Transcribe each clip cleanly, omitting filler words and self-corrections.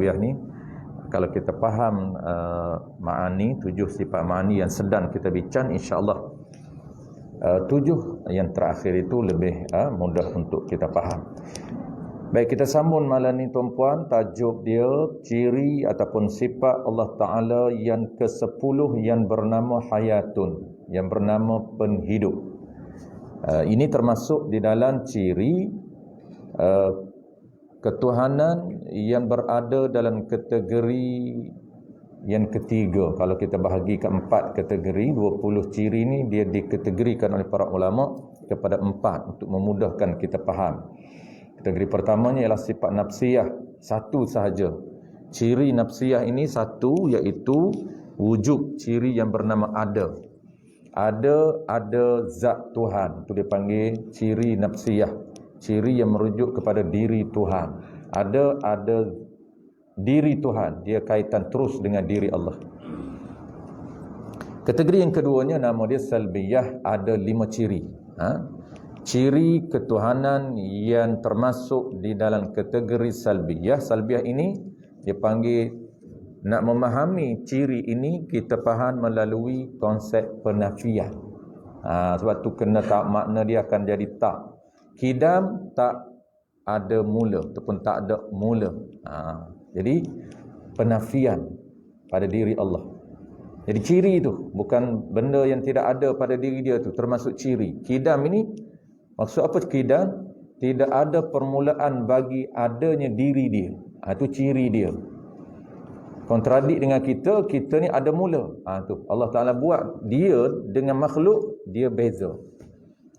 ma'nawiyah ni, kalau kita faham ma'ani, 7 sifat ma'ani yang sedang kita bincang, insya-Allah 7 yang terakhir itu lebih mudah untuk kita faham. Baik, kita sambung malam ni tuan-puan, tajuk dia ciri ataupun sifat Allah Ta'ala yang ke-10 yang bernama hayatun, yang bernama penghidup. Ini termasuk di dalam ciri ketuhanan yang berada dalam kategori yang ketiga. Kalau kita bahagikan 4 kategori, 20 ciri ini dia dikategorikan oleh para ulama kepada 4 untuk memudahkan kita faham. Kategori pertamanya ialah sifat nafsiyah, satu sahaja. Ciri nafsiyah ini satu, iaitu wujud, ciri yang bernama ada. Ada zat Tuhan, itu dipanggil ciri nafsiyah, ciri yang merujuk kepada diri Tuhan. Ada diri Tuhan, dia kaitan terus dengan diri Allah. Kategori yang keduanya nama dia salbiyah, ada 5 ciri. Ciri ketuhanan yang termasuk di dalam kategori salbiyah. Salbiyah ini dia panggil, nak memahami ciri ini kita faham melalui konsep penafian. Sebab tu kena tak makna dia akan jadi tak. Kidam tak ada mula ataupun tak ada mula. Jadi penafian pada diri Allah. Jadi ciri itu bukan benda yang tidak ada pada diri dia tu, termasuk ciri. Kidam ini maksud apa kidam? Tidak ada permulaan bagi adanya diri dia. Itu ciri dia. Kontradik dengan kita ni ada mula. Tu Allah Ta'ala buat dia dengan makhluk, dia beza.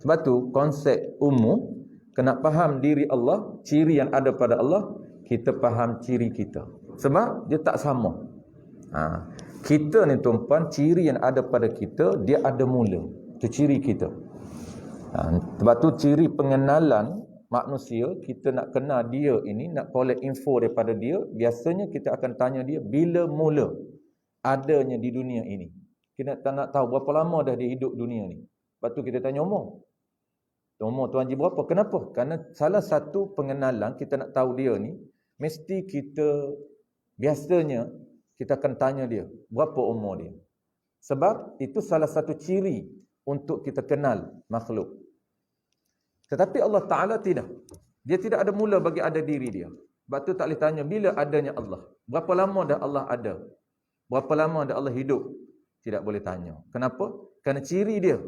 Sebab tu konsep umum, kena faham diri Allah, ciri yang ada pada Allah, kita faham ciri kita. Sebab dia tak sama. Kita ni tuan-puan, ciri yang ada pada kita, dia ada mula. Itu ciri kita. Sebab tu ciri pengenalan manusia, kita nak kenal dia ini, nak collect info daripada dia, biasanya kita akan tanya dia bila mula adanya di dunia ini. Kita nak tahu berapa lama dah dia hidup dunia ni. Lepas tu kita tanya umur. Umur Tuan Haji berapa? Kenapa? Kerana salah satu pengenalan kita nak tahu dia ni, mesti kita biasanya kita akan tanya dia berapa umur dia. Sebab itu salah satu ciri untuk kita kenal makhluk. Tetapi Allah Ta'ala tidak. Dia tidak ada mula bagi ada diri dia. Sebab tu tak boleh tanya bila adanya Allah. Berapa lama dah Allah ada? Berapa lama dah Allah hidup? Tidak boleh tanya. Kenapa? Kerana ciri dia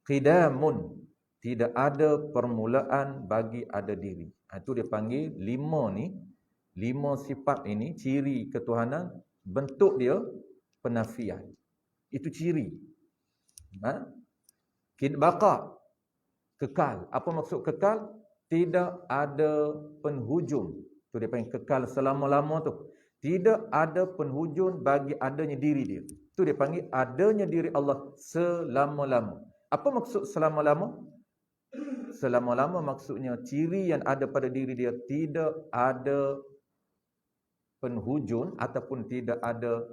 qidamun, tidak ada permulaan bagi ada diri. Itu dia panggil 5 ni, 5 sifat ini, ciri ketuhanan, bentuk dia penafian. Itu ciri. Baqa, kekal. Apa maksud kekal? Tidak ada penghujung. Itu dia panggil kekal selama-lama tu. Tidak ada penghujung bagi adanya diri dia. Itu dia panggil adanya diri Allah selama-lama. Apa maksud selama-lama? Selama-lama maksudnya ciri yang ada pada diri dia tidak ada penghujung ataupun tidak ada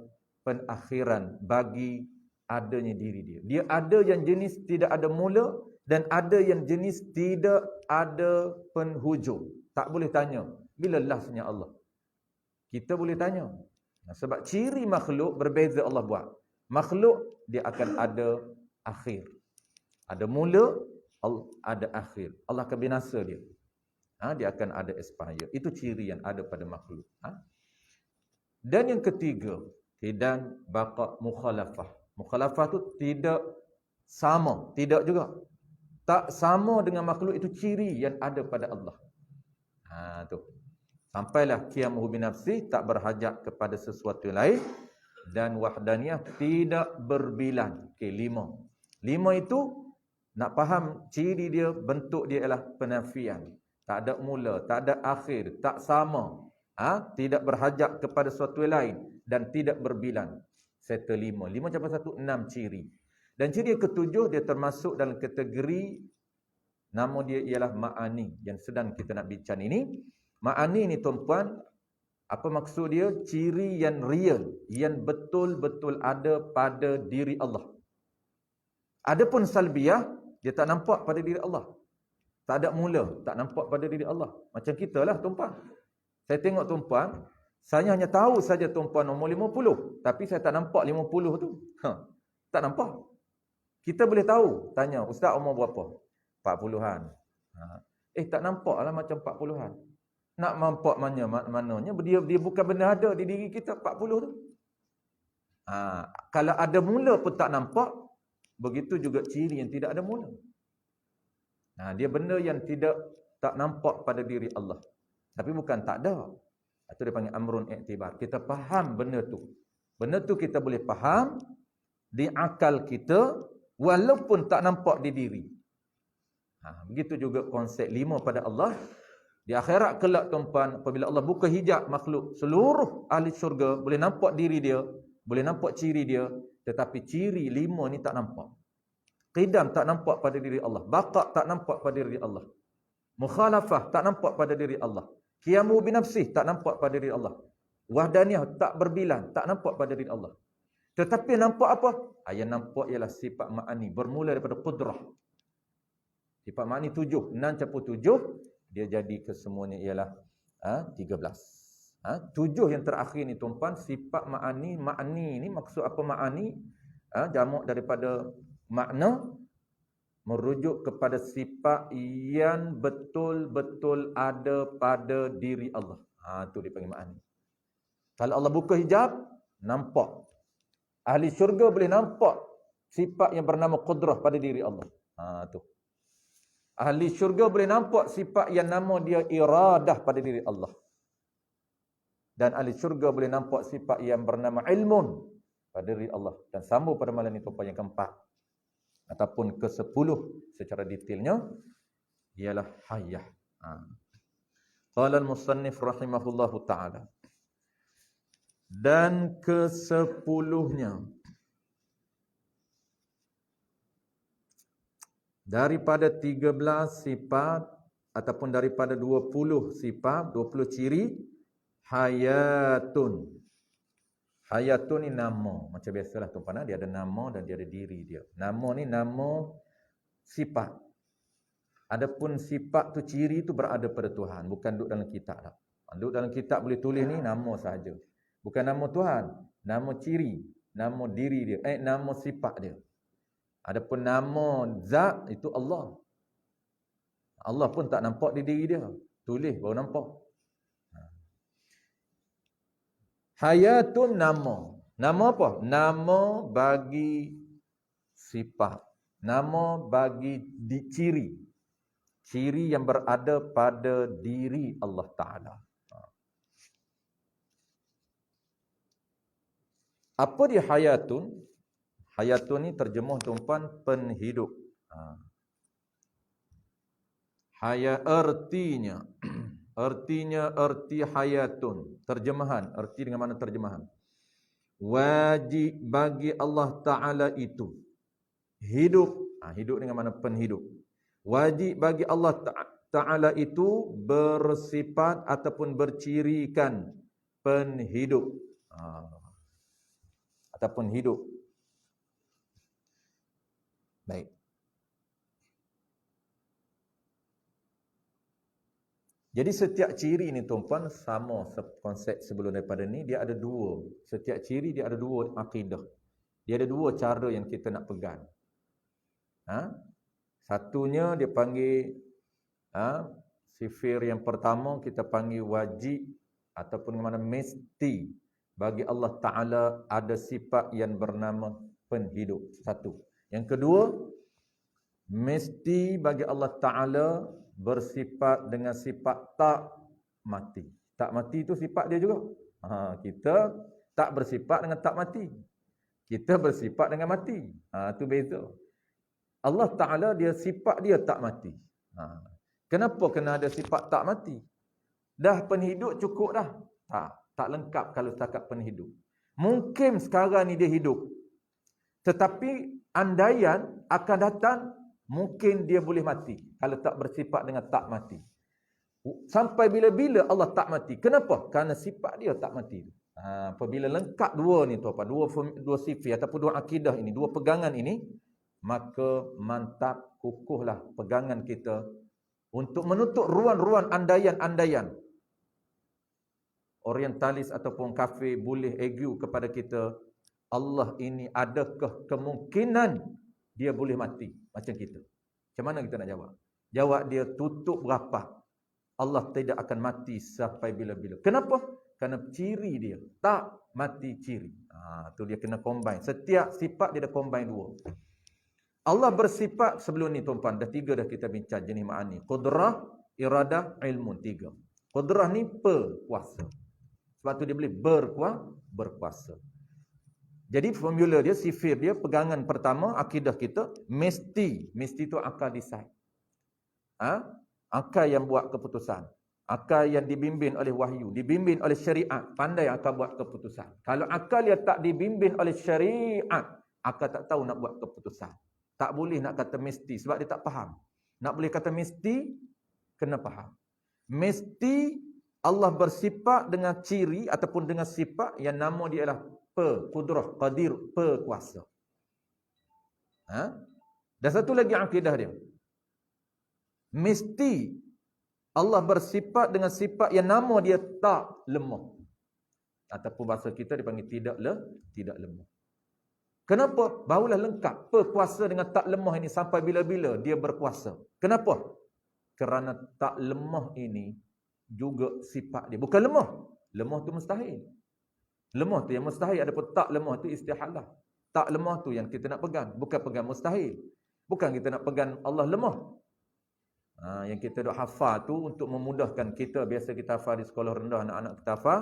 penakhiran bagi adanya diri dia. Dia ada yang jenis tidak ada mula dan ada yang jenis tidak ada penghujung. Tak boleh tanya bila lastnya Allah. Kita boleh tanya. Sebab ciri makhluk berbeza Allah buat. Makhluk dia akan ada akhir. Ada mula, ada akhir. Allah akan binasa dia. Dia akan ada expire. Itu ciri yang ada pada makhluk. Dan yang ketiga, dan baqa mukhalafah. Mukhalafah tu tidak sama, tidak juga. Tak sama dengan makhluk, itu ciri yang ada pada Allah. Tu. Sampailah qiyamuhu binafsi, tak berhajat kepada sesuatu lain, dan wahdaniyah, tidak berbilang. Okey, 5. 5 itu nak faham ciri dia, bentuk dia ialah penafian. Tak ada mula, tak ada akhir, tak sama. Tidak berhajat kepada sesuatu lain dan tidak berbilang. Serta 5. 5 campur 1, 6 ciri. Dan ciri yang ketujuh dia termasuk dalam kategori, nama dia ialah ma'ani yang sedang kita nak bincang ini. Ma'ani ni tuan-puan, apa maksud dia? Ciri yang real, yang betul-betul ada pada diri Allah. Adapun salbiyah, dia tak nampak pada diri Allah. Tak ada mula, tak nampak pada diri Allah. Macam kita lah tuan-puan. Saya tengok tuan-puan, Saya hanya tahu saja tuan-puan umur 50, tapi saya tak nampak 50 tu. Tak nampak. Kita boleh tahu, tanya, ustaz umur berapa? 40-an. Tak nampak lah macam 40-an. Nak nampak mananya dia bukan benda ada di diri kita 40 tu. Kalau ada mula pun tak nampak, begitu juga ciri yang tidak ada mula. Dia benda yang tak nampak pada diri Allah. Tapi bukan tak ada. Itu dia panggil amrun i'tibar. Kita faham benda tu. Benda tu kita boleh faham di akal kita walaupun tak nampak di diri. Begitu juga konsep 5 pada Allah. Di akhirat kelak tuan-puan, apabila Allah buka hijab makhluk, seluruh ahli syurga boleh nampak diri dia, boleh nampak ciri dia, tetapi ciri 5 ni tak nampak. Qidam tak nampak pada diri Allah. Baqa' tak nampak pada diri Allah. Mukhalafah tak nampak pada diri Allah. Qiyamu binafsih tak nampak pada diri Allah. Wahdaniyah tak berbilang, tak nampak pada diri Allah. Tetapi nampak apa? Yang nampak ialah sifat ma'ani. Bermula daripada qudrah. Sifat ma'ani 7. 6 campur 7. Dia jadi kesemuanya ialah 13. 7 yang terakhir ni tuan-puan, sifat ma'ani. Ma'ani ni maksud apa ma'ani? Jamak daripada makna, merujuk kepada sifat yang betul-betul ada pada diri Allah. Itu dipanggil ma'ani. Kalau Allah buka hijab, nampak. Ahli syurga boleh nampak sifat yang bernama qudrah pada diri Allah. Tu. Ahli syurga boleh nampak sifat yang nama dia iradah pada diri Allah. Dan ahli syurga boleh nampak sifat yang bernama ilmun pada diri Allah. Dan sambung pada malam ini yang keempat ataupun ke-10 secara detailnya ialah hayah. Qala al-musannif rahimahullahu ta'ala. Dan ke-10-nya daripada 13 sifat ataupun daripada 20 sifat, 20 ciri, hayatun. Hayatun ni nama. Macam biasalah tuan-tuan, dia ada nama dan dia ada diri dia. Nama ni nama sifat. Adapun sifat tu, ciri tu berada pada Tuhan, bukan duduk dalam kitab tak. Duduk dalam kitab boleh tulis ni nama sahaja. Bukan nama Tuhan, nama ciri, nama diri dia, nama sifat dia. Adapun nama zat itu Allah. Allah pun tak nampak di diri dia. Tulis baru nampak. Hayatun nama. Nama apa? Nama bagi sifat. Nama bagi ciri. Ciri yang berada pada diri Allah Ta'ala. Apa dia hayatun? Hayatun ni terjemuh tuan-puan penhidup. Artinya erti hayatun. Terjemahan, erti dengan mana terjemahan? Wajib bagi Allah Ta'ala itu hidup. Hidup dengan mana penhidup. Wajib bagi Allah Ta'ala itu bersifat ataupun bercirikan penhidup. Ataupun hidup. Baik. Jadi setiap ciri ni tuan-puan sama konsep sebelum daripada ni, dia ada dua. Setiap ciri dia ada dua akidah. Dia ada dua cara yang kita nak pegang. Satunya dia panggil sifir yang pertama kita panggil wajib ataupun mana mesti bagi Allah Ta'ala ada sifat yang bernama penhidup. Satu. Yang kedua, mesti bagi Allah Ta'ala bersifat dengan sifat tak mati. Tak mati itu sifat dia juga. Kita tak bersifat dengan tak mati. Kita bersifat dengan mati. Itu beza. Allah Ta'ala dia sifat dia tak mati. Kenapa kena ada sifat tak mati? Dah penhidup cukup dah. Tak lengkap kalau setakat penhidup. Mungkin sekarang ni dia hidup. Tetapi andaian akan datang, mungkin dia boleh mati. Kalau tak bersifat dengan tak mati. Sampai bila-bila Allah tak mati. Kenapa? Kerana sifat dia tak mati. Apabila lengkap dua ni tuan-tuan, dua sifat ataupun dua akidah ini, dua pegangan ini, maka mantap, kukuhlah pegangan kita untuk menutup ruan-ruan andaian-andaian. orientalis ataupun kafir boleh argue kepada kita, Allah ini adakah kemungkinan dia boleh mati macam kita? Macam mana kita nak jawab? Jawab dia tutup rapat. Allah tidak akan mati sampai bila-bila. Kenapa? Kerana ciri dia tak mati ciri. Tu dia kena combine. Setiap sifat dia dah combine dua. Allah bersifat sebelum ni tuan-tuan, dah tiga dah kita bincang jenis ma'ani. Qudrah, iradah, ilmun, tiga. Qudrah ni berkuasa. Sebab tu dia boleh berkuasa. Jadi formula dia, sifir dia, pegangan pertama, akidah kita, mesti tu akal decide. Akal yang buat keputusan. Akal yang dibimbing oleh wahyu, dibimbing oleh syariat, pandai akal buat keputusan. Kalau akal yang tak dibimbing oleh syariat, akal tak tahu nak buat keputusan. Tak boleh nak kata mesti sebab dia tak faham. Nak boleh kata mesti, kena faham. Mesti Allah bersifat dengan ciri ataupun dengan sifat yang nama dia ialah Qudrah, Qadir, Kuasa. Dan satu lagi akidah dia. Mesti Allah bersifat dengan sifat yang nama dia tak lemah. Ataupun bahasa kita dipanggil tidak lemah. Kenapa? Barulah lengkap. Kuasa dengan tak lemah ini sampai bila-bila dia berkuasa. Kenapa? Kerana tak lemah ini juga sifat dia. Bukan lemah. Lemah tu mustahil. Lemah tu yang mustahil. Adapun tak lemah tu istihalah. Tak lemah tu yang kita nak pegang. Bukan pegang mustahil. Bukan kita nak pegang Allah lemah. Yang kita duk hafal tu untuk memudahkan kita. Biasa kita hafal di sekolah rendah, anak-anak kita hafal.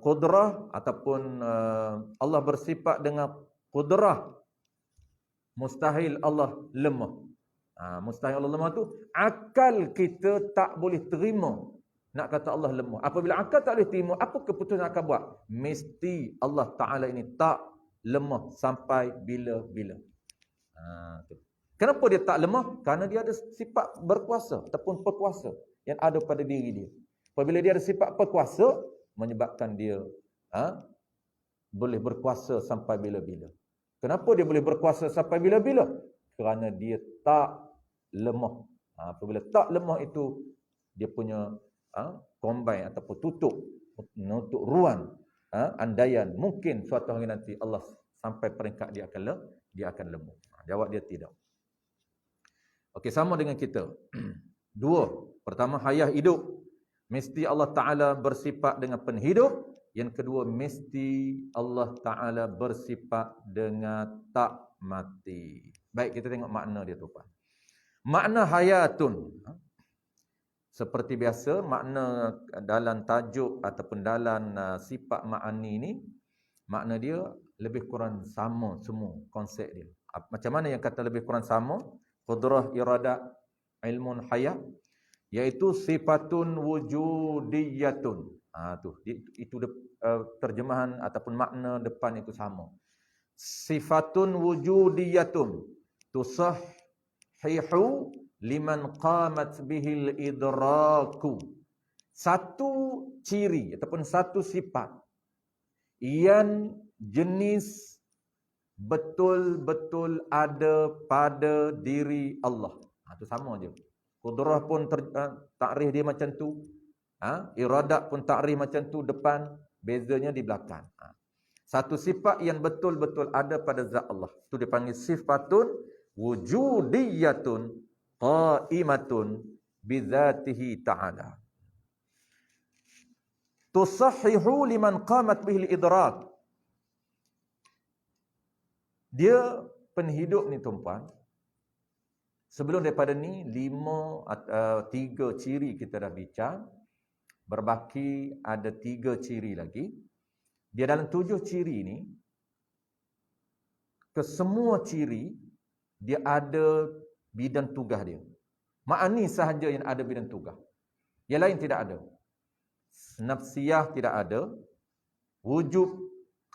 Qudrah ataupun Allah bersifat dengan qudrah. Mustahil Allah lemah. Mustahil Allah lemah tu akal kita tak boleh terima nak kata Allah lemah. Apabila akal tak boleh terima, apa keputusan akan buat? Mesti Allah Ta'ala ini tak lemah sampai bila-bila. Kenapa dia tak lemah? Kerana dia ada sifat berkuasa ataupun perkuasa yang ada pada diri dia. Apabila dia ada sifat perkuasa, menyebabkan dia boleh berkuasa sampai bila-bila. Kenapa dia boleh berkuasa sampai bila-bila? Kerana dia tak lemah. Apabila tak lemah itu, dia punya combine ataupun tutup ruang andaian. Mungkin suatu hari nanti Allah sampai peringkat dia akan lemah. Jawab dia tidak. Okey, sama dengan kita. Dua. Pertama, hayah hidup. Mesti Allah Ta'ala bersifat dengan penghidup. Yang kedua, mesti Allah Ta'ala bersifat dengan tak mati. Baik, kita tengok makna dia tu, Pak. Makna hayatun. Seperti biasa, makna dalam tajuk ataupun dalam sifat ma'ani ni, makna dia lebih kurang sama semua konsep dia. Macam mana yang kata lebih kurang sama? Qudrah, iradat, ilmun, hayat. Iaitu sifatun wujudiyatun. Itu terjemahan ataupun makna depan itu sama. Sifatun wujudiyatun tusahhihu liman qamat bihil idraku. Satu ciri ataupun satu sifat yang jenis betul-betul ada pada diri Allah. Itu sama je. Qudrah pun takrif dia macam tu. Iradat pun takrif macam tu depan, bezanya di belakang. Satu sifat yang betul-betul ada pada zat Allah. Itu dipanggil sifatun wujudiyatun qaimatun bizatihi ta'ala. Tusahhihu liman qamat bihil idrak. Dia penghidup ni tuan-puan. Sebelum daripada ni, 3 ciri kita dah bincang. Berbaki ada 3 ciri lagi. Dia dalam 7 ciri ni, kesemua ciri, dia ada bidang tugas dia. Ma'ani sahaja yang ada bidang tugas. Yang lain tidak ada. Nafsiyah tidak ada. Wujud,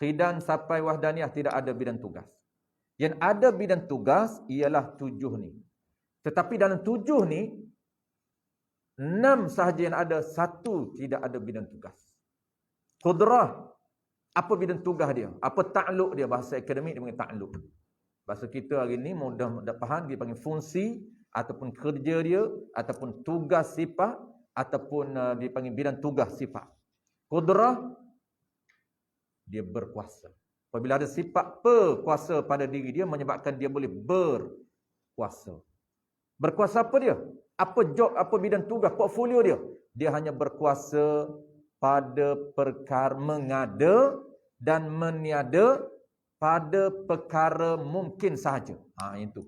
qidan sampai wahdaniyah tidak ada bidang tugas. Yang ada bidang tugas ialah 7 ni. Tetapi dalam 7 ni, 6 sahaja yang ada, 1 tidak ada bidang tugas. Qudrah, apa bidang tugas dia? Apa ta'luk dia? Bahasa akademik dia panggil ta'luk. Bahasa kita hari ni mudah faham, dia panggil fungsi ataupun kerja dia ataupun tugas sifat ataupun dipanggil bidang tugas sifat. Qudrah, dia berkuasa. Apabila ada sifat berkuasa pada diri dia, menyebabkan dia boleh berkuasa. Berkuasa apa dia? Apa job, apa bidang tugas, portfolio dia? Dia hanya berkuasa pada perkara mengada dan meniada pada perkara mungkin sahaja. Itu.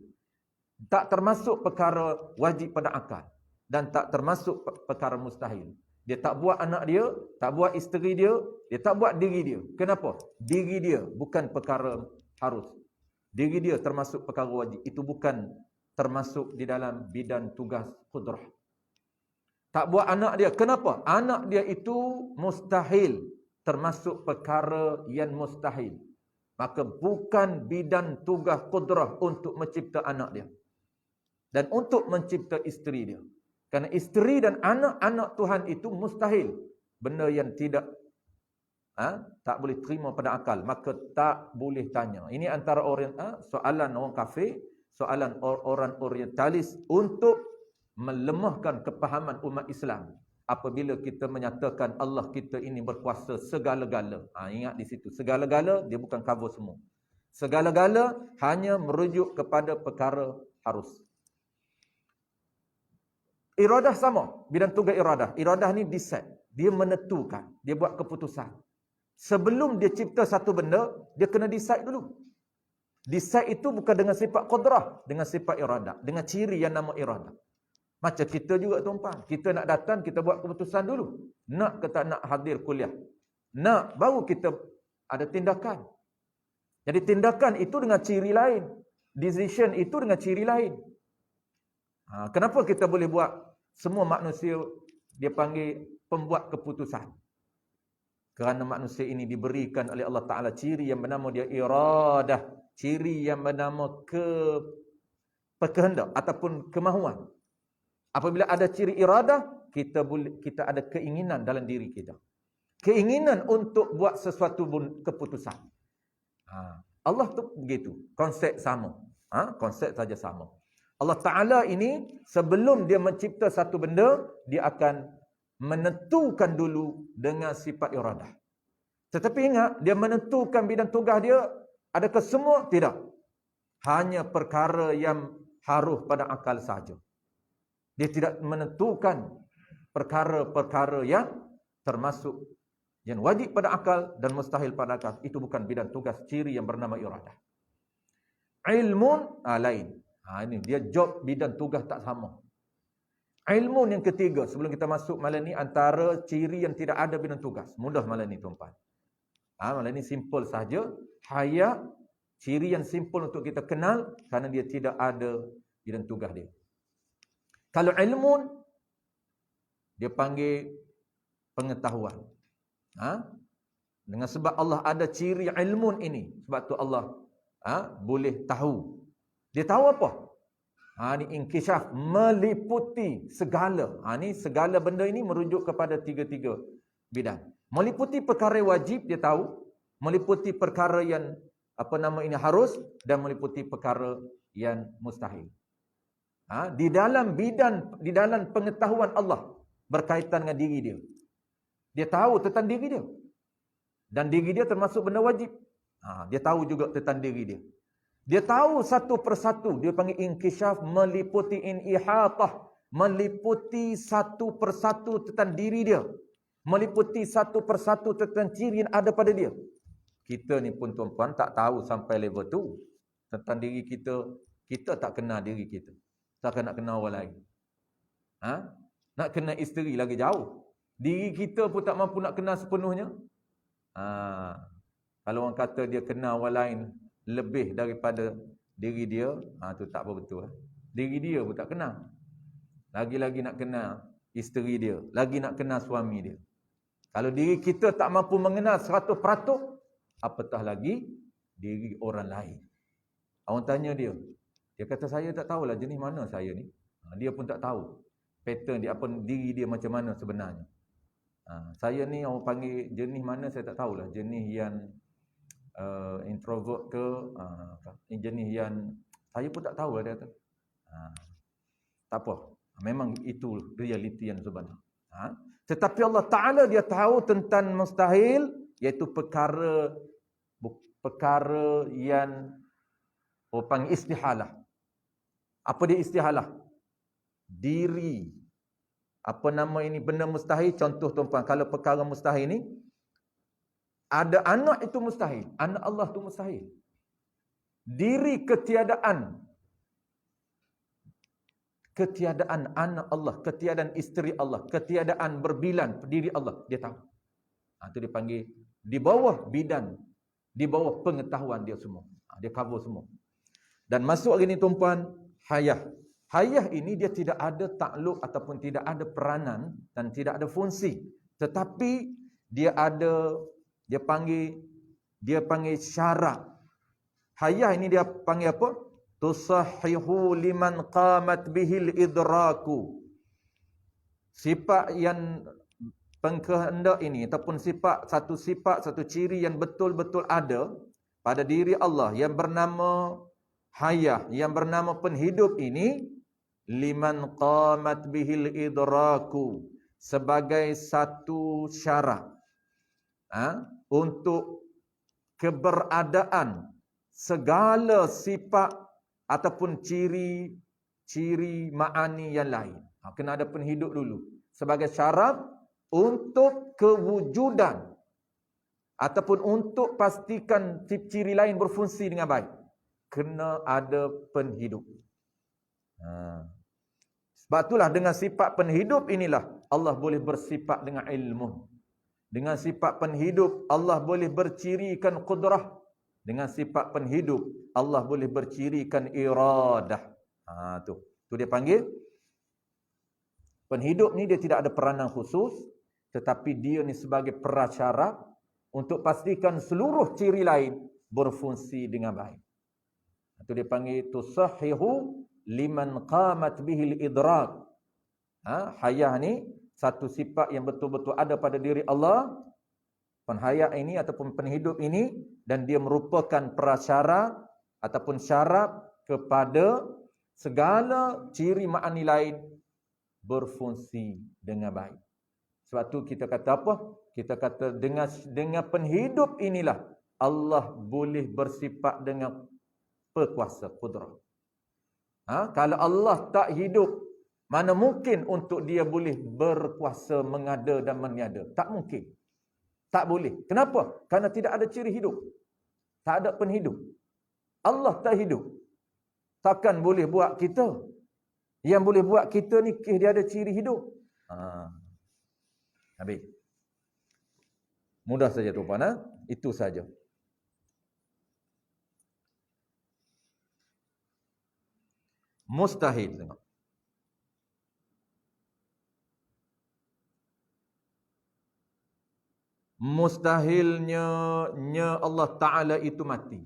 Tak termasuk perkara wajib pada akal. Dan tak termasuk perkara mustahil. Dia tak buat anak dia, tak buat isteri dia, dia tak buat diri dia. Kenapa? Diri dia bukan perkara harus. Diri dia termasuk perkara wajib. Itu bukan termasuk di dalam bidang tugas qudrah. Tak buat anak dia. Kenapa? Anak dia itu mustahil. Termasuk perkara yang mustahil. Maka bukan bidang tugas qudrah untuk mencipta anak dia. Dan untuk mencipta isteri dia. Kerana isteri dan anak-anak Tuhan itu mustahil. Benda yang tak boleh terima pada akal. Maka tak boleh tanya. Ini antara soalan orang kafir, soalan orang orientalis untuk melemahkan kepahaman umat Islam. Apabila kita menyatakan Allah kita ini berkuasa segala-gala. Ingat di situ. Segala-gala dia bukan cover semua. Segala-gala hanya merujuk kepada perkara harus. Iradah sama. Bidang tugas iradah. Iradah ni decide. Dia menentukan. Dia buat keputusan. Sebelum dia cipta satu benda, dia kena decide dulu. Decide itu bukan dengan sifat qudrah. Dengan sifat iradah. Dengan ciri yang nama iradah. Macam kita juga tuan-tuan. Kita nak datang, kita buat keputusan dulu. Nak ke tak nak hadir kuliah. Nak, baru kita ada tindakan. Jadi tindakan itu dengan ciri lain. Decision itu dengan ciri lain. Kenapa kita boleh buat semua manusia dia panggil pembuat keputusan? Kerana manusia ini diberikan oleh Allah Ta'ala ciri yang bernama dia iradah. Ciri yang bernama kehendak ataupun kemahuan. Apabila ada ciri iradah, kita ada keinginan dalam diri kita. Keinginan untuk buat sesuatu keputusan. Allah tu begitu. Konsep sama. Konsep saja sama. Allah Ta'ala ini sebelum dia mencipta satu benda, dia akan menentukan dulu dengan sifat iradah. Tetapi ingat, dia menentukan bidang tugas dia, adakah semua? Tidak. Hanya perkara yang harus pada akal saja. Dia tidak menentukan perkara-perkara yang termasuk yang wajib pada akal dan mustahil pada akal. Itu bukan bidang tugas ciri yang bernama iradah. Ilmun lain. Ini dia job bidang tugas tak sama. Ilmu yang ketiga sebelum kita masuk malam ni antara ciri yang tidak ada bidang tugas. Mudah malam ni tuan-tuan. Malam ni simple saja. Hayat ciri yang simple untuk kita kenal kerana dia tidak ada bidang tugas dia. Kalau ilmu dia panggil pengetahuan. Dengan sebab Allah ada ciri ilmu ini. Sebab tu Allah boleh tahu. Dia tahu apa? Ini inkishaf, meliputi segala. Ini segala benda ini merujuk kepada tiga-tiga bidang. Meliputi perkara wajib dia tahu, meliputi perkara yang harus dan meliputi perkara yang mustahil. Di dalam pengetahuan Allah berkaitan dengan diri dia. Dia tahu tentang diri dia. Dan diri dia termasuk benda wajib. Dia tahu juga tentang diri dia. Dia tahu satu persatu. Dia panggil inkishaf, meliputi ihatah. Meliputi satu persatu tentang diri dia. Meliputi satu persatu tentang ciri yang ada pada dia. Kita ni pun tuan-tuan tak tahu sampai level tu. Tentang diri kita. Kita tak kenal diri kita. Takkan nak kenal orang lain. Nak kenal isteri lagi jauh. Diri kita pun tak mampu nak kenal sepenuhnya. Kalau orang kata dia kenal orang lain lebih daripada diri dia, tu tak betul. Diri dia pun tak kenal. Lagi-lagi nak kenal isteri dia, lagi nak kenal suami dia. Kalau diri kita tak mampu mengenal 100%, apatah lagi diri orang lain. Orang tanya dia, dia kata saya tak tahulah jenis mana saya ni. Dia pun tak tahu pattern dia, apa diri dia macam mana sebenarnya. Saya ni orang panggil jenis mana saya tak tahulah. Jenis yang introvert ke jenis yang saya pun tak tahu lah dia kata. Tak apa. Memang itu realiti yang sebenar. Tetapi Allah Ta'ala dia tahu tentang mustahil, iaitu perkara yang panggil istihalah. Apa dia istihalah? Diri. Apa nama ini? Benda mustahil. Contoh tuan-tuan, kalau perkara mustahil ni, ada anak itu mustahil. Anak Allah itu mustahil. Diri ketiadaan anak Allah, ketiadaan isteri Allah, ketiadaan berbilan diri Allah, dia tahu. Itu dipanggil di bawah bidan, di bawah pengetahuan dia semua. Dia cover semua. Dan masuk lagi ni tuan-puan, hayah. Hayah ini dia tidak ada takluk ataupun tidak ada peranan dan tidak ada fungsi. Tetapi dia panggil syarat. Hayah ini dia panggil apa? Tusahhihu liman qamat bihil idraku. Sifat yang pengkehendak ini ataupun satu ciri yang betul-betul ada pada diri Allah yang bernama hayah, yang bernama penhidup ini, liman qamat bihil idraku, sebagai satu syarat untuk keberadaan segala sifat ataupun ciri ma'ani yang lain. Kena ada penhidup dulu sebagai syarat untuk kewujudan ataupun untuk pastikan ciri lain berfungsi dengan baik. Kena ada penhidup. Sebab itulah dengan sifat penhidup inilah Allah boleh bersifat dengan ilmu. Dengan sifat penhidup Allah boleh bercirikan qudrah. Dengan sifat penhidup Allah boleh bercirikan iradah. Tu dia panggil penhidup ni. Dia tidak ada peranan khusus, tetapi dia ni sebagai prasyarat untuk pastikan seluruh ciri lain berfungsi dengan baik. Itu dia panggil tusahhihu liman qamat bihil idrak. Hayah ni satu sifat yang betul-betul ada pada diri Allah. Penhayat ini ataupun penhidup ini, dan dia merupakan prasyarat ataupun syarat kepada segala ciri ma'ani lain berfungsi dengan baik. Sebab tu kita kata apa? Kita kata dengan penhidup inilah Allah boleh bersifat dengan perkuasa, qudrah. Kalau Allah tak hidup, mana mungkin untuk dia boleh berkuasa mengada dan meniada? Tak mungkin. Tak boleh. Kenapa? Kerana tidak ada ciri hidup. Tak ada penhidup. Allah tak hidup. Takkan boleh buat kita. Yang boleh buat kita ni dia ada ciri hidup. Habis. Mudah saja tuan-puan. Itu saja. Mustahil. Tengok. Mustahilnya Allah Ta'ala itu mati.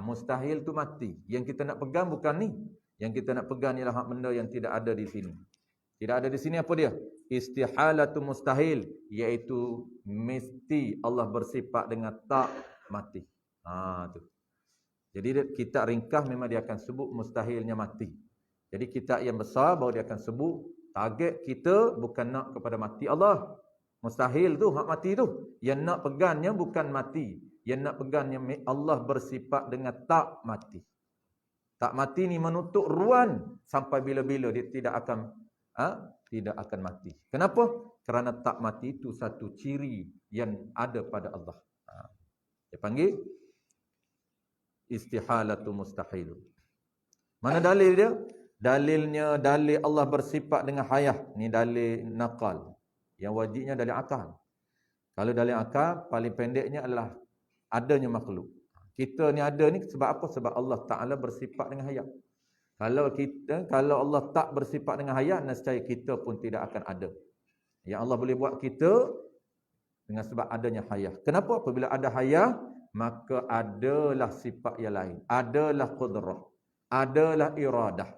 Mustahil itu mati. Yang kita nak pegang bukan ni. Yang kita nak pegang ialah hak benda yang tidak ada di sini. Tidak ada di sini apa dia? Istihalatu mustahil. Iaitu mesti Allah bersifat dengan tak mati. Tu. Jadi kita ringkas memang dia akan sebut mustahilnya mati. Jadi kita yang besar baru dia akan sebut. Target kita bukan nak kepada mati Allah. Mustahil tu, hak mati tu. Yang nak pegangnya bukan mati. Yang nak pegangnya Allah bersifat dengan tak mati. Tak mati ni menutup ruang sampai bila-bila dia tidak akan mati. Kenapa? Kerana tak mati itu satu ciri yang ada pada Allah. Dia panggil istihalatu mustahil. Mana dalil dia? Dalilnya dalil Allah bersifat dengan hayah. Ni dalil naqal. Yang wajibnya dalil akal. Kalau dalil akal, paling pendeknya adalah adanya makhluk. Kita ni ada ni sebab apa? Sebab Allah Ta'ala bersifat dengan hayat. Kalau Allah tak bersifat dengan hayat, nescaya kita pun tidak akan ada. Yang Allah boleh buat kita dengan sebab adanya hayat. Kenapa? Apabila ada hayat, maka adalah sifat yang lain. Adalah qudrah. Adalah iradah.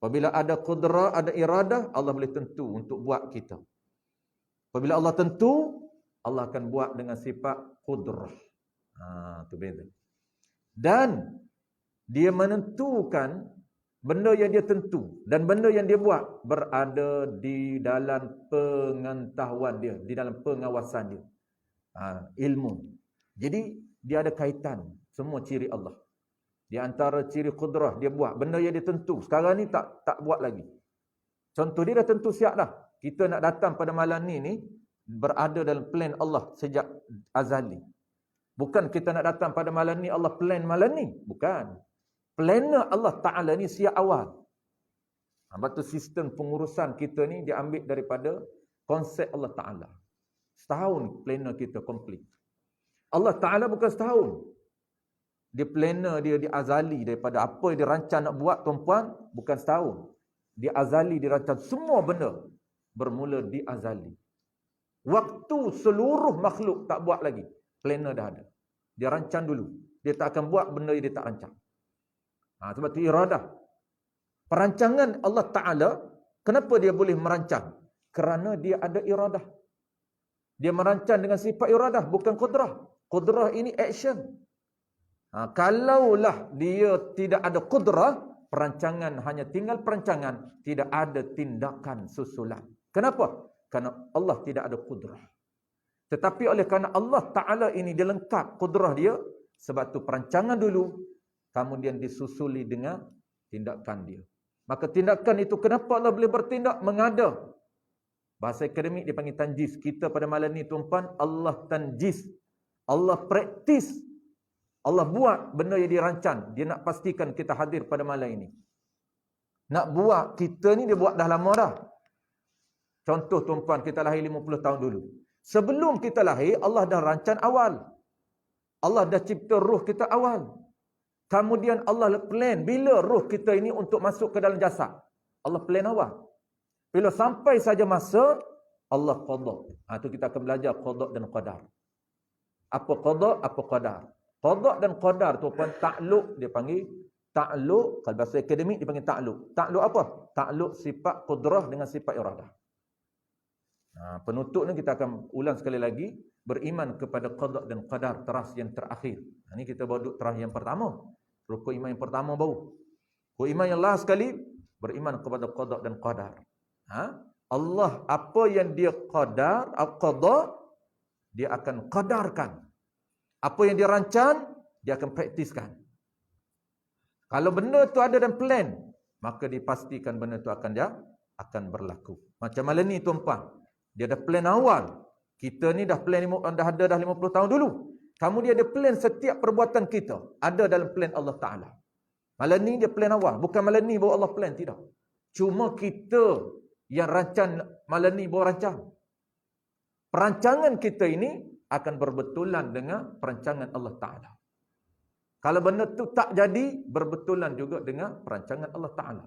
Apabila ada qudrah, ada iradah, Allah boleh tentu untuk buat kita. Apabila Allah tentu, Allah akan buat dengan sifat qudrah. Itu beza. Dan dia menentukan benda yang dia tentu dan benda yang dia buat berada di dalam pengetahuan dia, di dalam pengawasan dia. Ilmu. Jadi dia ada kaitan semua ciri Allah. Di antara ciri kudrah dia buat benda yang dia tentu. Sekarang ni tak buat lagi. Contoh dia dah tentu siap dah. Kita nak datang pada malam ni berada dalam plan Allah sejak azali. Bukan kita nak datang pada malam ni Allah plan malam ni. Bukan. Planner Allah Ta'ala ni siap awal. Sebab tu sistem pengurusan kita ni diambil daripada konsep Allah Ta'ala. Setahun planner kita complete. Allah Ta'ala bukan setahun. Dia planner dia di azali daripada apa yang dia rancang nak buat tuan-puan, bukan setahun. Dia azali dia rancang semua benda bermula di azali. Waktu seluruh makhluk tak buat lagi, planner dah ada. Dia rancang dulu. Dia tak akan buat benda yang dia tak rancang. Sebab tu iradah. Perancangan Allah Ta'ala, kenapa dia boleh merancang? Kerana dia ada iradah. Dia merancang dengan sifat iradah, bukan kudrah. Kudrah ini action. Kalaulah dia tidak ada kudrah, perancangan hanya tinggal perancangan, tidak ada tindakan susulan. Kenapa? Kerana Allah tidak ada kudrah. Tetapi oleh kerana Allah Ta'ala ini dia lengkap kudrah dia, sebab tu perancangan dulu, kemudian disusuli dengan tindakan dia. Maka tindakan itu, kenapa Allah boleh bertindak? Mengada. Bahasa akademik dia panggil tanjis. Kita pada malam ni tuan-puan, Allah tanjis. Allah praktis. Allah buat benda yang dirancang. Dia nak pastikan kita hadir pada malam ini. Nak buat, kita ni dia buat dah lama dah. Contoh tuan-puan, kita lahir 50 tahun dulu. Sebelum kita lahir, Allah dah rancang awal. Allah dah cipta ruh kita awal. Kemudian Allah plan bila ruh kita ini untuk masuk ke dalam jasad. Allah plan awal. Bila sampai saja masa, Allah qada. Itu kita akan belajar qada dan qadar. Apa qada, apa qadar. Qada dan qadar tu pun takluk, dia panggil takluk. Kalau bahasa akademik dia panggil takluk. Takluk apa? Takluk sifat qudrah dengan sifat iradah. Penutup ni kita akan ulang sekali lagi. Beriman kepada qada dan qadar, teras yang terakhir. Ini kita baru duduk teras yang pertama. Rukun iman yang pertama baru. Rukun iman yang last sekali, beriman kepada qada dan qadar. Allah apa yang dia qadar, qada, dia akan qadarkan. Apa yang dia rancang, dia akan praktiskan. Kalau benda tu ada dalam plan, maka dipastikan benda tu akan berlaku. Macam malam ni tuan-puan, dia ada plan awal. Kita ni dah plan dah ada 50 tahun dulu. Kamu dia ada plan setiap perbuatan kita. Ada dalam plan Allah Ta'ala. Malam ni dia plan awal. Bukan malam ni baru Allah plan. Tidak. Cuma kita yang rancang malam ni baru rancang. Perancangan kita ini akan berbetulan dengan perancangan Allah Ta'ala. Kalau benda tu tak jadi, berbetulan juga dengan perancangan Allah Ta'ala.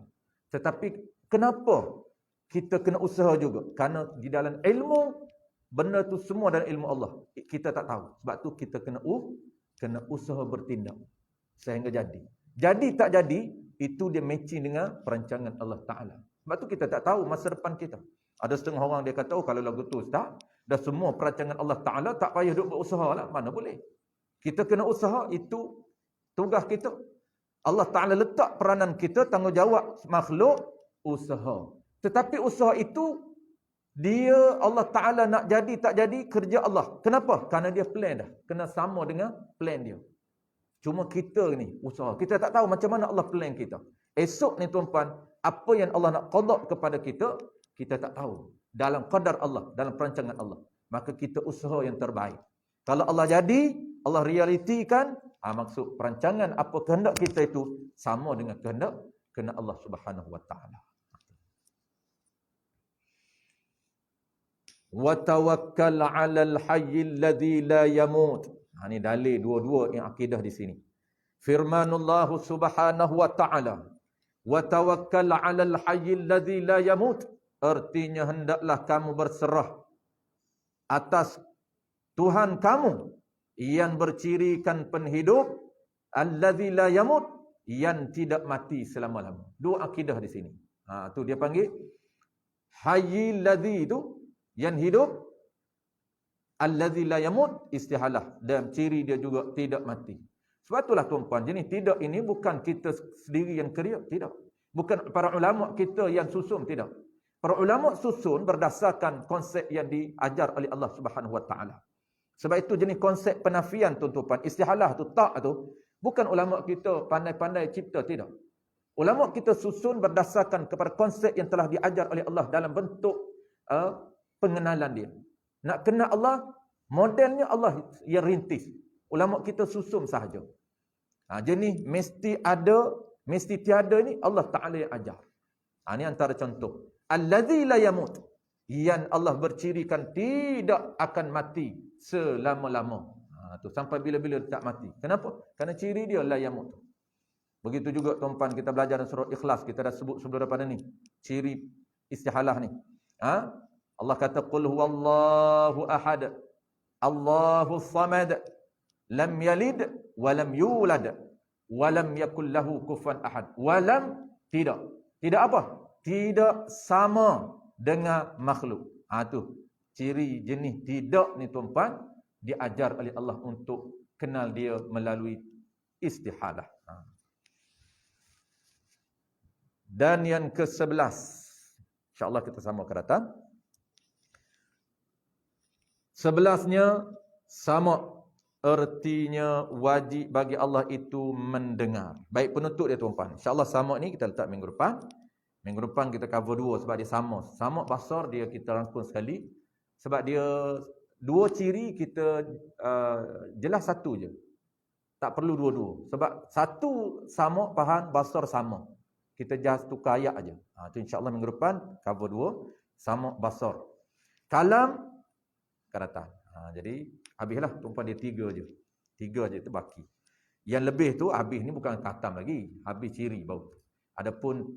Tetapi kenapa kita kena usaha juga? Kerana di dalam ilmu, benda tu semua dalam ilmu Allah. Kita tak tahu. Sebab tu kita kena usaha bertindak. Sehingga jadi. Jadi tak jadi, itu dia matching dengan perancangan Allah Ta'ala. Sebab tu kita tak tahu masa depan kita. Ada setengah orang dia kata, kalau lagu tu Ustaz, dah semua perancangan Allah Ta'ala, tak payah duk berusaha lah. Mana boleh. Kita kena usaha, itu tugas kita. Allah Ta'ala letak peranan kita, tanggungjawab makhluk, usaha. Tetapi usaha itu, dia Allah Ta'ala nak jadi tak jadi, kerja Allah. Kenapa? Kerana dia plan dah. Kena sama dengan plan dia. Cuma kita ni usaha. Kita tak tahu macam mana Allah plan kita. Esok ni tuan-puan, apa yang Allah nak qada kepada kita, kita tak tahu. Dalam qadar Allah, dalam perancangan Allah. Maka kita usaha yang terbaik. Kalau Allah jadi, Allah realitikan, maksud perancangan apa kehendak kita itu sama dengan kehendak Allah Subhanahu wa taala. Wa tawakkal 'alal hayyil ladzi la yamut. Ini dalil dua-dua yang akidah di sini. Firmanullah Subhanahu wa taala, wa tawakkal 'alal hayyil ladzi la yamut. Artinya hendaklah kamu berserah atas Tuhan kamu yang bercirikan penhidup, allazi la yamut, yang tidak mati selama-lamanya. Dua akidah di sini. Tu dia panggil hayyil ladzi, itu yang hidup, allazi la yamut, istihalah, dan ciri dia juga tidak mati. Sebab itulah tuan-puan, jadi tidak ini bukan kita sendiri yang kerja, tidak. Bukan para ulama kita yang susun, tidak. Para ulama susun berdasarkan konsep yang diajar oleh Allah Subhanahu Wa Taala. Sebab itu jenis konsep penafian tuan-tuan, istihalah tu tak tu, bukan ulama kita pandai-pandai cipta, tidak. Ulama kita susun berdasarkan kepada konsep yang telah diajar oleh Allah dalam bentuk pengenalan dia. Nak kenal Allah, modelnya Allah yang rintis. Ulama kita susun sahaja. Jenis mesti ada, mesti tiada ni Allah Ta'ala yang ajar. Ini antara contoh. Allazi la yamut. Yang Allah bercirikan tidak akan mati selama-lama. Tu sampai bila-bila tak mati. Kenapa? Kerana ciri dia la yamut. Begitu juga tuan-tuan kita belajar dalam surah Ikhlas, kita dah sebut sebelum daripada ni. Ciri istihalah ni. Allah kata qul huwallahu ahad. Allahu samad. Lam yalid wa lam yulad wa lam yakul lahu kufuwan ahad. Walam tidak. Tidak apa? Tidak sama dengan makhluk. Tu ciri jenis tidak ni tuan-tuan diajar oleh Allah untuk kenal dia melalui istihalah. Dan yang ke-11, insya-Allah kita sama akan datang. 11-nya sama, artinya wajib bagi Allah itu mendengar. Baik penutup dia tuan-tuan. Insya-Allah sama ni kita letak minggu depan. Minggu depan kita cover dua sebab dia sama. Sama basar dia kita rangkum sekali. Sebab dia dua ciri kita jelas satu je. Tak perlu dua-dua. Sebab satu sama, faham, basar sama. Kita just tukar ayat aja. Tu insya-Allah minggu depan cover dua, sama basar. Kalam akan datang. Jadi habislah tuan-tuan dia tiga je. Tiga je tu baki. Yang lebih tu habis ni bukan khatam lagi, habis ciri baru. Adapun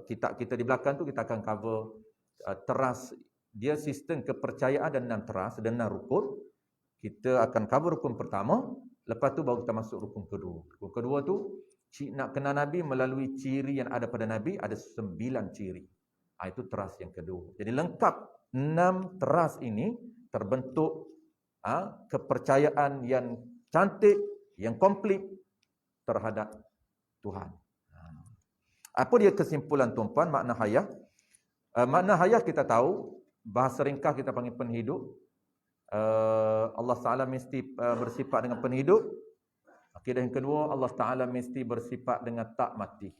kitab kita di belakang tu kita akan cover teras dia, sistem kepercayaan dan 6 teras dan 6 rukun. Kita akan cover rukun pertama, lepas tu baru kita masuk rukun kedua. Rukun kedua tu nak kenal Nabi melalui ciri yang ada pada Nabi, ada 9 ciri. Itu teras yang kedua. Jadi lengkap 6 teras ini terbentuk kepercayaan yang cantik, yang komplit terhadap Tuhan. Apa dia kesimpulan tuan-tuan makna hayah? Makna hayah kita tahu, bahasa ringkas kita panggil penhidup. Allah Ta'ala mesti bersifat dengan penhidup. Akidah yang kedua, Allah Ta'ala mesti bersifat dengan tak mati.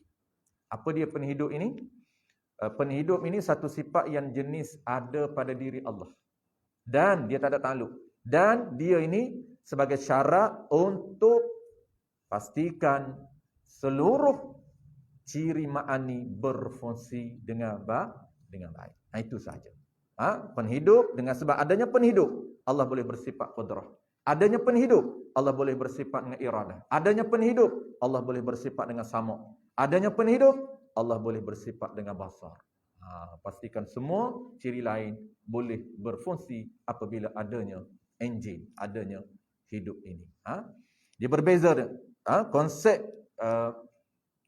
Apa dia penhidup ini? Penhidup ini satu sifat yang jenis ada pada diri Allah. Dan dia tak ada takluk. Dan dia ini sebagai syarat untuk pastikan seluruh ciri ma'ani berfungsi dengan baik. Itu sahaja. Penhidup, dengan sebab adanya penhidup, Allah boleh bersifat qudrah. Adanya penhidup, Allah boleh bersifat dengan iradah. Adanya penhidup, Allah boleh bersifat dengan sama'. Adanya penhidup, Allah boleh bersifat dengan basar. Pastikan semua ciri lain boleh berfungsi apabila adanya enjin, adanya hidup ini. Dia berbeza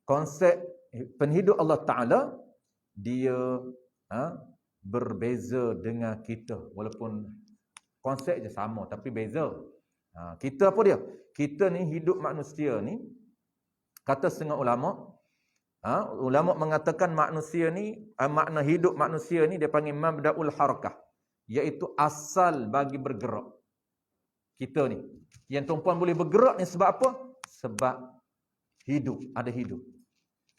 konsep penhidup Allah Ta'ala, dia berbeza dengan kita. Walaupun konsep je sama tapi beza. Kita apa dia? Kita ni hidup manusia ni, kata setengah ulama, ulama mengatakan manusia ni, makna hidup manusia ni dia panggil mabda'ul harakah, iaitu asal bagi bergerak. Kita ni yang tuan-puan boleh bergerak ni sebab apa? Sebab hidup, ada hidup.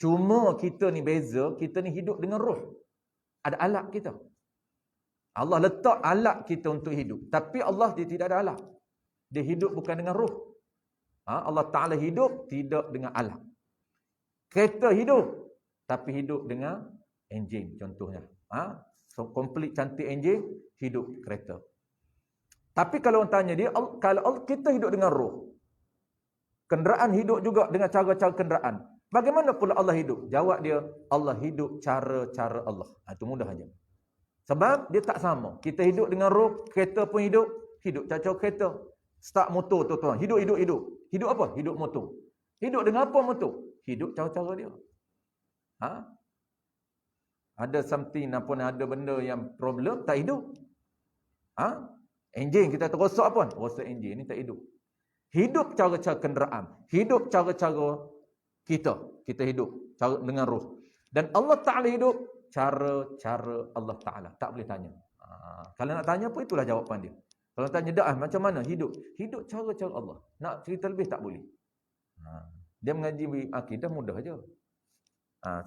Cuma kita ni beza, kita ni hidup dengan roh. Ada alat kita. Allah letak alat kita untuk hidup. Tapi Allah dia tidak ada alat. Dia hidup bukan dengan roh. Allah Ta'ala hidup tidak dengan alat. Kereta hidup, tapi hidup dengan enjin contohnya. So komplit cantik enjin, hidup kereta. Tapi kalau orang tanya dia, kalau kita hidup dengan roh, kenderaan hidup juga dengan cara-cara kenderaan. Bagaimana pula Allah hidup? Jawab dia, Allah hidup cara-cara Allah. Itu mudah aja. Sebab dia tak sama. Kita hidup dengan roh, kereta pun hidup cara-cara kereta. Start motor tuan-tuan, hidup. Hidup apa? Hidup motor. Hidup dengan apa motor? Hidup cara-cara dia. Ada something apa, ada benda yang problem, tak hidup. Enjin kita terosak apa? Rosak enjin ni tak hidup. Hidup cara-cara kenderaan. Hidup cara-cara kita hidup cara dengan roh. Dan Allah Ta'ala hidup cara-cara Allah Ta'ala. Tak boleh tanya. Kalau nak tanya apa, itulah jawapan dia. Kalau tanya dah macam mana hidup? Hidup cara-cara Allah. Nak cerita lebih tak boleh. Dia mengaji akidah mudah aja.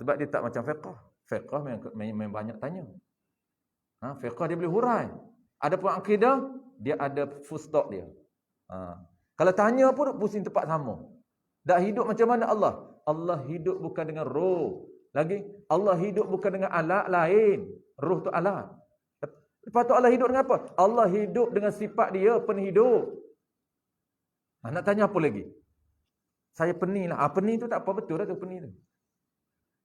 Sebab dia tak macam fiqh. Fiqh memang banyak tanya. Fiqh dia boleh hurai. Adapun akidah, dia ada full stop dia. Kalau tanya pun pusing tempat sama. Dah hidup macam mana Allah? Allah hidup bukan dengan roh. Lagi, Allah hidup bukan dengan alat lain. Roh tu alat. Lepas tu Allah hidup dengan apa? Allah hidup dengan sifat dia, penghidup. Nak tanya apa lagi? Saya pening lah. Pening tu tak apa, betul lah tu pening tu.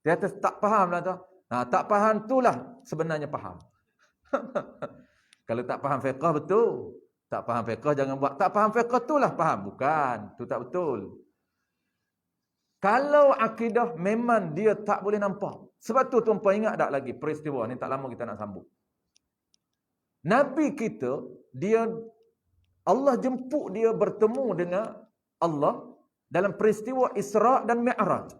Dia atas tak faham lah tu. Tak faham tu lah sebenarnya faham. Kalau tak faham fiqh betul. Tak faham fiqh jangan buat. Tak faham fiqh tu lah faham. Bukan. Tu tak betul. Kalau akidah memang dia tak boleh nampak. Sebab tu tuan-tuan ingat tak lagi peristiwa ni, tak lama kita nak sambung. Nabi kita, Allah jemput dia bertemu dengan Allah dalam peristiwa Isra' dan Mi'raj.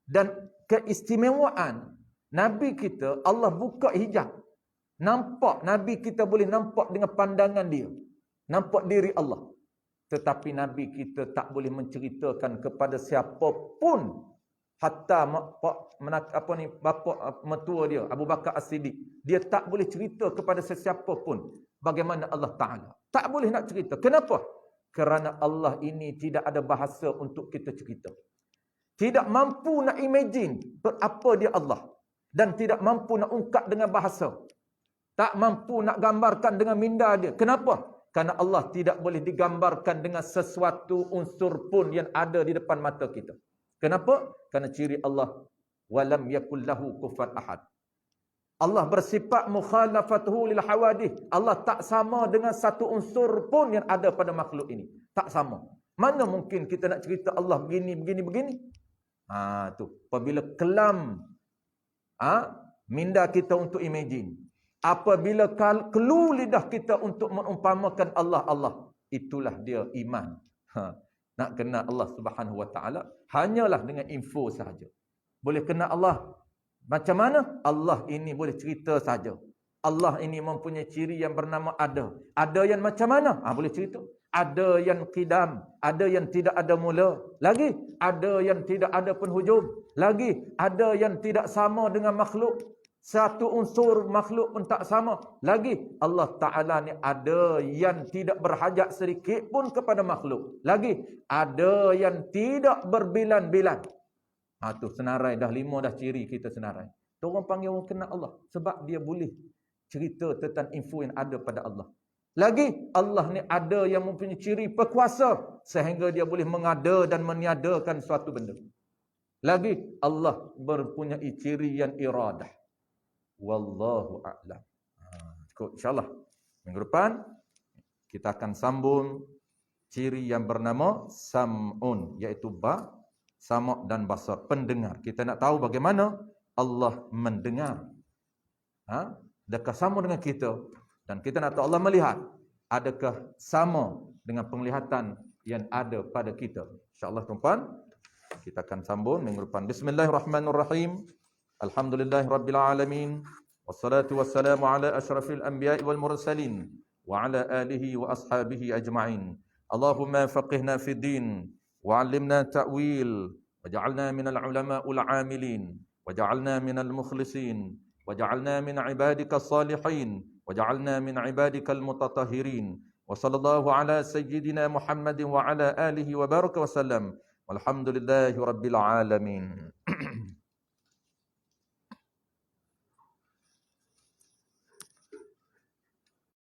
Dan keistimewaan Nabi kita, Allah buka hijab. Nampak, Nabi kita boleh nampak dengan pandangan dia. Nampak diri Allah. Tetapi Nabi kita tak boleh menceritakan kepada siapa pun, hatta bapa mertua dia, Abu Bakar As-Siddiq, dia tak boleh cerita kepada sesiapa pun bagaimana Allah Ta'ala. Tak boleh nak cerita. Kenapa? Kerana Allah ini tidak ada bahasa untuk kita cerita. Tidak mampu nak imagine apa dia Allah. Dan tidak mampu nak ungkap dengan bahasa. Tak mampu nak gambarkan dengan minda dia. Kenapa? Karena Allah tidak boleh digambarkan dengan sesuatu unsur pun yang ada di depan mata kita. Kenapa? Karena ciri Allah, walam yakul lahu kufuwan ahad. Allah bersifat mukhalafatuhu lil hawadith. Allah tak sama dengan satu unsur pun yang ada pada makhluk ini. Tak sama. Mana mungkin kita nak cerita Allah begini. Tu. Apabila kelam minda kita untuk imagine. Apabila keluar lidah kita untuk mengumpamakan Allah, itulah dia iman. Nak kenal Allah Subhanahu Wa Taala hanyalah dengan info sahaja. Boleh kenal Allah macam mana? Allah ini boleh cerita saja. Allah ini mempunyai ciri yang bernama ada. Ada yang macam mana? Boleh cerita. Ada yang qidam, ada yang tidak ada mula. Lagi, ada yang tidak ada penhujung. Lagi, ada yang tidak sama dengan makhluk. Satu unsur makhluk pun tak sama. Lagi, Allah Ta'ala ni ada yang tidak berhajat sedikit pun kepada makhluk. Lagi, ada yang tidak berbilan-bilan. Tu senarai, dah 5 dah ciri kita senarai. Tu orang panggil orang kenal Allah. Sebab dia boleh cerita tentang info yang ada pada Allah. Lagi, Allah ni ada yang mempunyai ciri berkuasa. Sehingga dia boleh mengada dan meniadakan suatu benda. Lagi, Allah mempunyai ciri yang iradah. Wallahu a'lam. Cukup insyaAllah. Minggu depan kita akan sambung ciri yang bernama sam'un, iaitu sama' dan basar, pendengar. Kita nak tahu bagaimana Allah mendengar. Adakah sama dengan kita? Dan kita nak tahu Allah melihat. Adakah sama dengan penglihatan yang ada pada kita? InsyaAllah tuan-tuan, kita akan sambung minggu depan. Bismillahirrahmanirrahim. Alhamdulillahi Rabbil Alamin. Wassalatu wassalamu ala ashrafil anbiya'i wal mursalin. Wa ala alihi wa ashabihi ajma'in. Allahumma faqihna fi din. Wa alimna ta'wil. Wa ja'alna minal ulama'ul amilin. Wa ja'alna minal mukhlisin. Wa ja'alna min ibadika salihin. Wa ja'alna min ibadika al-mutatahirin. Wa sallallahu ala sayyidina Muhammadin wa ala alihi wa baraka wa sallam. Walhamdulillahi Rabbil Alamin.